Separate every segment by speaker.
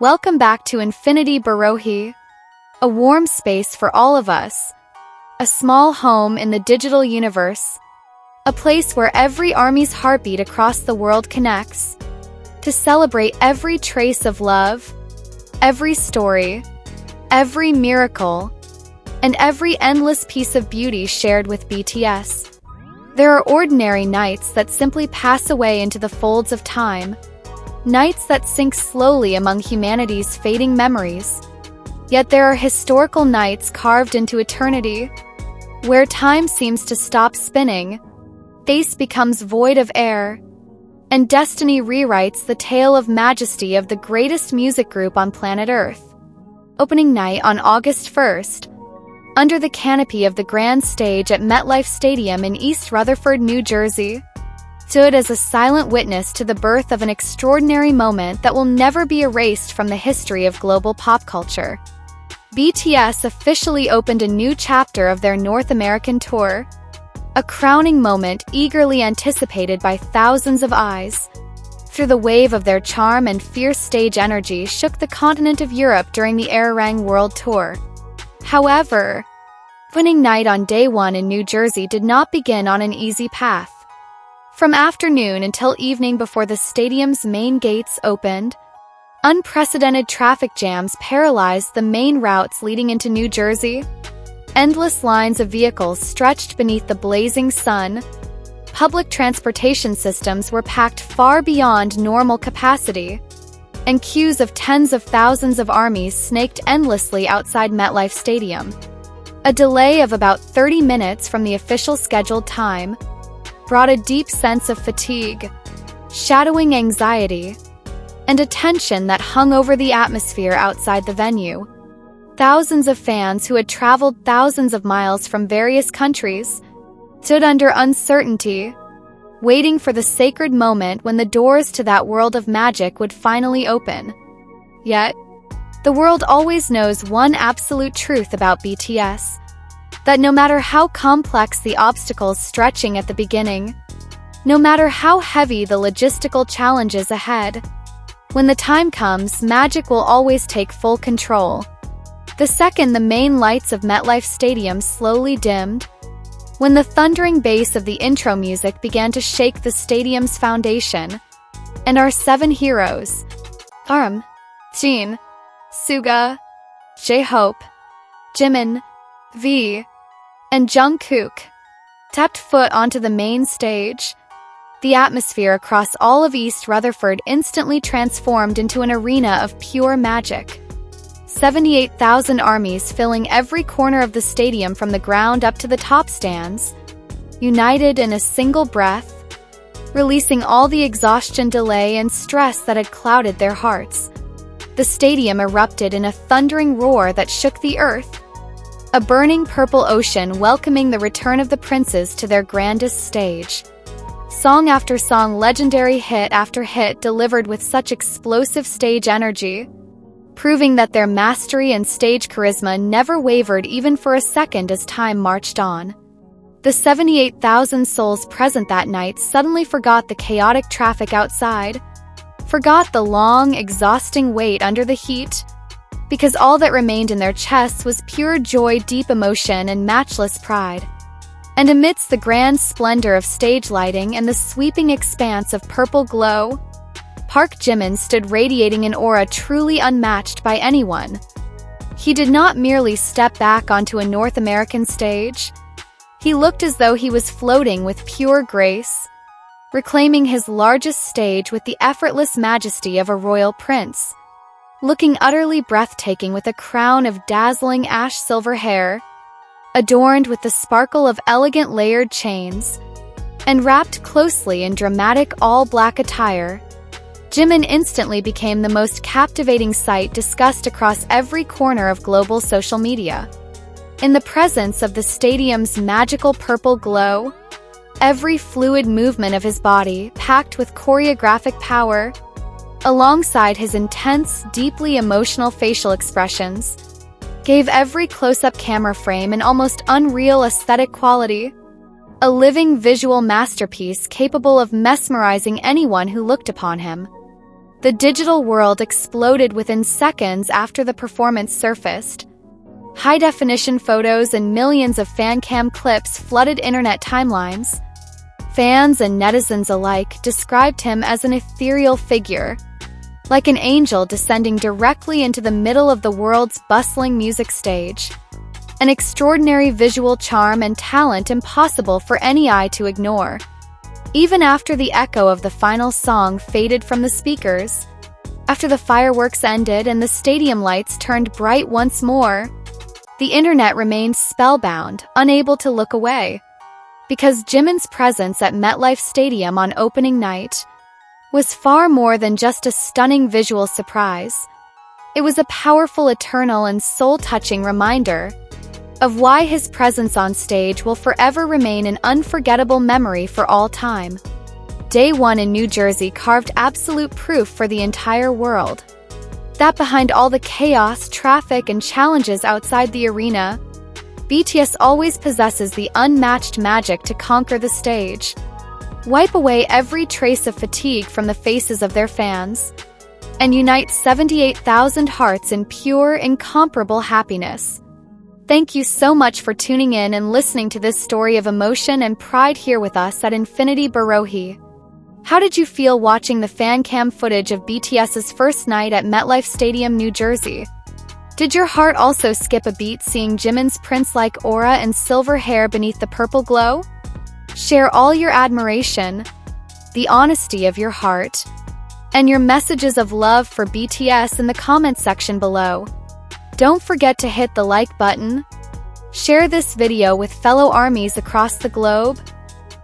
Speaker 1: Welcome back to Infinity Borohae, a warm space for all of us, a small home in the digital universe, a place where every army's heartbeat across the world connects, to celebrate every trace of love, every story, every miracle, and every endless piece of beauty shared with BTS. There are ordinary nights that simply pass away into the folds of time, nights that sink slowly among humanity's fading memories. Yet there are historical nights carved into eternity, where time seems to stop spinning, space becomes void of air, and destiny rewrites the tale of majesty of the greatest music group on planet Earth. Opening night on August 1st, under the canopy of the grand stage at MetLife Stadium in East Rutherford, New Jersey, stood as a silent witness to the birth of an extraordinary moment that will never be erased from the history of global pop culture. BTS officially opened a new chapter of their North American tour, a crowning moment eagerly anticipated by thousands of eyes. Through the wave of their charm and fierce stage energy shook the continent of Europe during the ARIRANG World Tour. However, opening night on day one in New Jersey did not begin on an easy path. From afternoon until evening before the stadium's main gates opened, unprecedented traffic jams paralyzed the main routes leading into New Jersey. Endless lines of vehicles stretched beneath the blazing sun. Public transportation systems were packed far beyond normal capacity, and queues of tens of thousands of armies snaked endlessly outside MetLife Stadium. A delay of about 30 minutes from the official scheduled time brought a deep sense of fatigue, shadowing anxiety, and a tension that hung over the atmosphere outside the venue. Thousands of fans who had traveled thousands of miles from various countries stood under uncertainty, waiting for the sacred moment when the doors to that world of magic would finally open. Yet, the world always knows one absolute truth about BTS, that no matter how complex the obstacles stretching at the beginning, no matter how heavy the logistical challenges ahead, when the time comes, magic will always take full control. The second the main lights of MetLife Stadium slowly dimmed, when the thundering bass of the intro music began to shake the stadium's foundation, and our 7 heroes, ARMY, Jimin, Suga, JHope, Jimin, V, and Jungkook, stepped foot onto the main stage, the atmosphere across all of East Rutherford instantly transformed into an arena of pure magic. 78,000 armies filling every corner of the stadium from the ground up to the top stands, united in a single breath, releasing all the exhaustion, delay, and stress that had clouded their hearts. The stadium erupted in a thundering roar that shook the earth, a burning purple ocean welcoming the return of the princes to their grandest stage. Song after song, legendary hit after hit delivered with such explosive stage energy, proving that their mastery and stage charisma never wavered even for a second as time marched on. The 78,000 souls present that night suddenly forgot the chaotic traffic outside, forgot the long, exhausting wait under the heat, because all that remained in their chests was pure joy, deep emotion, and matchless pride. And amidst the grand splendor of stage lighting and the sweeping expanse of purple glow, Park Jimin stood radiating an aura truly unmatched by anyone. He did not merely step back onto a North American stage. He looked as though he was floating with pure grace, reclaiming his largest stage with the effortless majesty of a royal prince. Looking utterly breathtaking with a crown of dazzling ash silver hair, adorned with the sparkle of elegant layered chains, and wrapped closely in dramatic all-black attire, Jimin instantly became the most captivating sight discussed across every corner of global social media. In the presence of the stadium's magical purple glow, every fluid movement of his body, packed with choreographic power, alongside his intense, deeply emotional facial expressions, gave every close-up camera frame an almost unreal aesthetic quality, a living visual masterpiece capable of mesmerizing anyone who looked upon him. The digital world exploded within seconds after the performance surfaced. High-definition photos and millions of Fancam clips flooded internet timelines. Fans and netizens alike described him as an ethereal figure, like an angel descending directly into the middle of the world's bustling music stage. An extraordinary visual charm and talent impossible for any eye to ignore. Even after the echo of the final song faded from the speakers, after the fireworks ended and the stadium lights turned bright once more, the internet remained spellbound, unable to look away. Because Jimin's presence at MetLife Stadium on opening night was far more than just a stunning visual surprise. It was a powerful, eternal, and soul-touching reminder of why his presence on stage will forever remain an unforgettable memory for all time. Day one in New Jersey carved absolute proof for the entire world that behind all the chaos, traffic, and challenges outside the arena, BTS always possesses the unmatched magic to conquer the stage, wipe away every trace of fatigue from the faces of their fans, and unite 78,000 hearts in pure, incomparable happiness. Thank you so much for tuning in and listening to this story of emotion and pride here with us at Infinity Borohae. How did you feel watching the Fancam footage of BTS's first night at MetLife Stadium, New Jersey? Did your heart also skip a beat seeing Jimin's prince-like aura and silver hair beneath the purple glow? Share all your admiration, the honesty of your heart, and your messages of love for BTS in the comment section below. Don't forget to hit the like button, share this video with fellow ARMYs across the globe,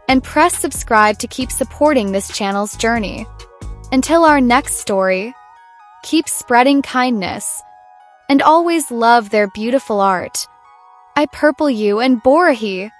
Speaker 1: and press subscribe to keep supporting this channel's journey. Until our next story, keep spreading kindness, and always love their beautiful art. I purple you and Borohae.